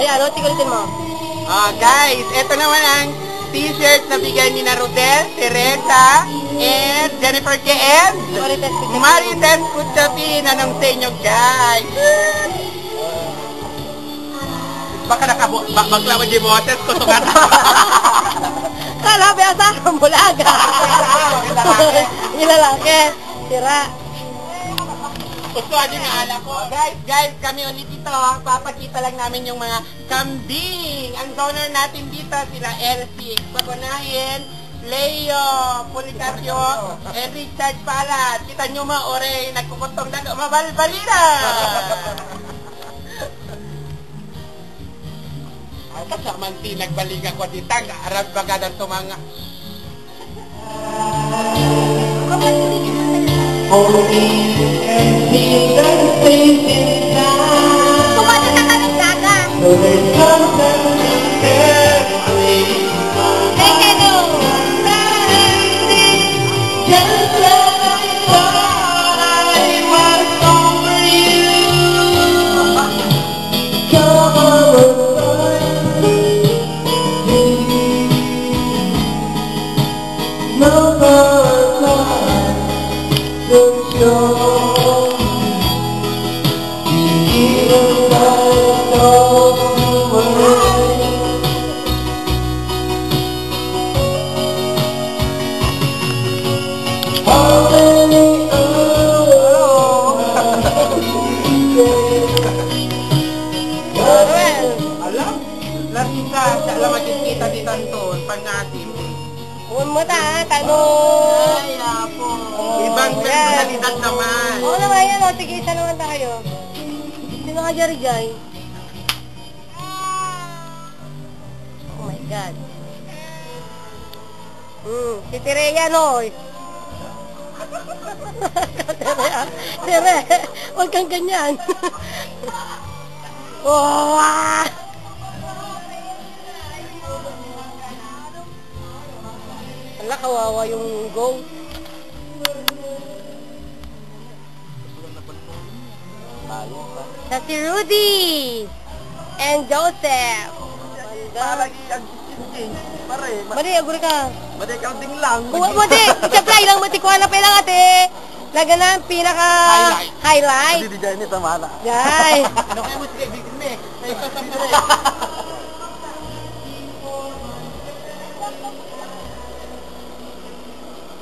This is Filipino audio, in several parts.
Ayan, ano, tikulitin mo. Guys, ito naman ang t-shirt na bigay ni na Rodel, Teresa, and Jennifer K. and Marites Kutchapin. Anong sa inyo, guys? Baka maglawad yung boses ko ito kata. Kala, biasa kang bulaga. Ilalaki. Sira. Gusto aja nga ala ko. Guys, kami ulit dito. Papakita lang namin yung mga kambing. Ang donor natin dito, sila Elsie Pagonahin, Leo Policarpio, and Richard Palat. Kita nyo ore, nagkukutong dago, mabalbalira. Ang kasamanti, nagbaliga ko dito. Arab bagadang tumanga. Kumano na kami dagat. Alam makikita dito doon pag natin. Huwag mo ta, kano. Ay, apo. Ibang personalidad naman. Oo naman yan, o. Sige, isa naman tayo. Sino ka Jerry Jai? Oh my God. Si Tireya, no. Tere, huwag kang ganyan. Oh, ah! Ala, kawawa yung goat. Sa si Rudy and Joseph. Madi, aguri ka. Madi, counting lang. Madi, siyempre, ilang matikuha na pa lang ate. Laga na ang pinaka highlight. Hindi dyan ito, mahala. Yay. Ano kayo mo sige, bigin me. May sasabihin.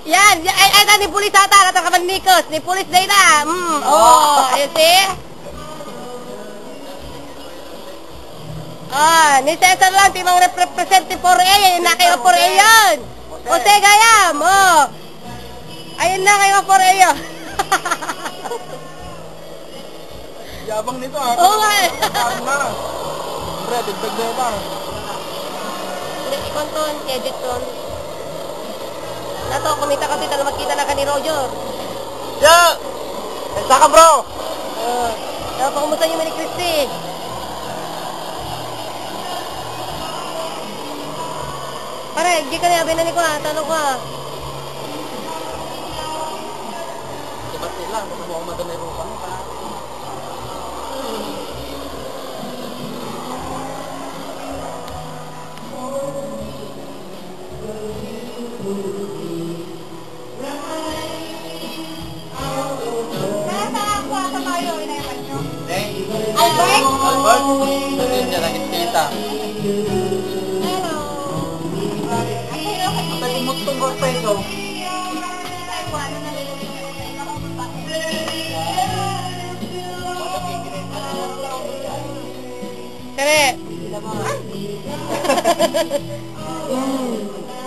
Yan, ay ni pulis ata, natakaman Nikos, ni pulis data. Oh, you see? Ni Cesar lang, timang represent ni 4A, ayun na kayo 4A yun. Jose Gayam, ayun na kayo 4A yun. Yabang nito Oo nga eh. Pre, dagdag na ba? Ikon ton, edit ton. Nato, kumita kasi tala magkita na ka ni Roger. Yo! Isa ka bro! Napakumusta niyo ni Christy. Pare, di ka niya, binani ko ha, tanong ko ha. Dibat sila, baka mo maganay rin pa. Albert? Albert? Sabi niya lang kita. Hello. Ang talimutong ko peso. Tere.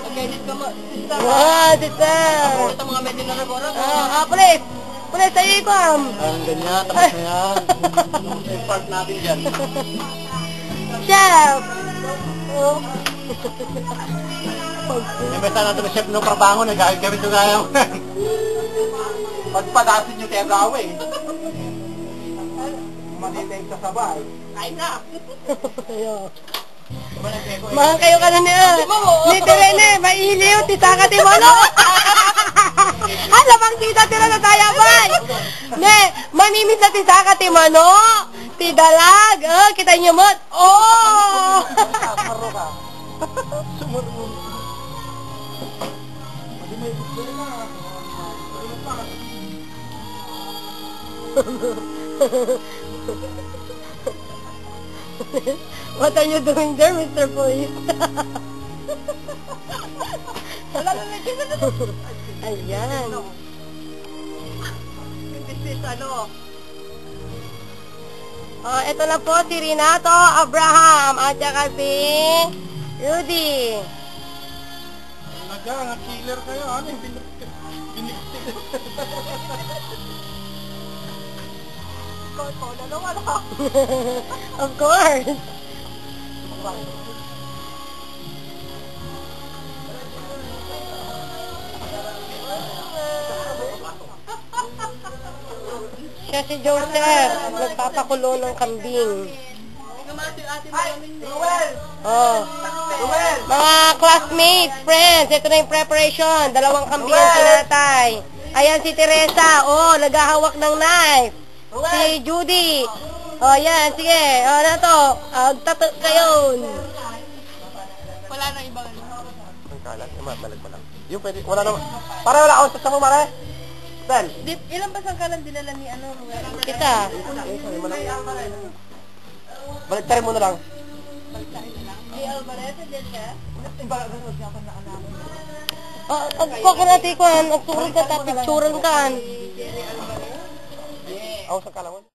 Nag-edit ka mo. Wow, sister. Ito mga medyo na nagora. Pulis. Pulis, tayo ikam. Ang ganyan, tapos na yan. May part natin dyan. Chef. Imbesta natin na chef no parbango, nag-agawin ito gaya mo. Pagpadasin yung tegawa eh. Matitay ka sabay. Kain na! Mahal kayo ka na niya. Ni Terene, mailiw, titaka timolo. Hala bang tita tira na tayo ba? Ne, manimit na ti Saka ti Mano. Ti Dalag. Oh, kita niyo mo. Oh! Maro ka. Sumuro. What are you doing there, Mr. Police? Wala na lagyan na ito. Ayan. This is ano? Oh, ito na po si Renato Abraham at saka si Rudy. Talaga, killer kayo. Ano yung biniktik? Ikaw, dalawa na. Of course. Siya si Joseph, nagpapakulo ng kambing. Oh. Mga classmates, friends, ito na yung preparation. Dalawang kambing ang sinatay. Ayan si Teresa, oh, naghahawak ng knife. Si Judy. Oh, yan, sige. Oh, na to. Tato kayo. Wala na ibang ano. Ang kalat, balik mo lang. Yung pwede, wala naman. Para wala akong sa mo, mare. Ben. Ilan ba sangkalan dinala ni ano? Kita. Baliktarin mo na lang. Di Alvarez, din siya? Iba ka gano'n siya na alam. Agpa ka natin ko, agturog ka, tapicturan ka. Ako sa kalangon.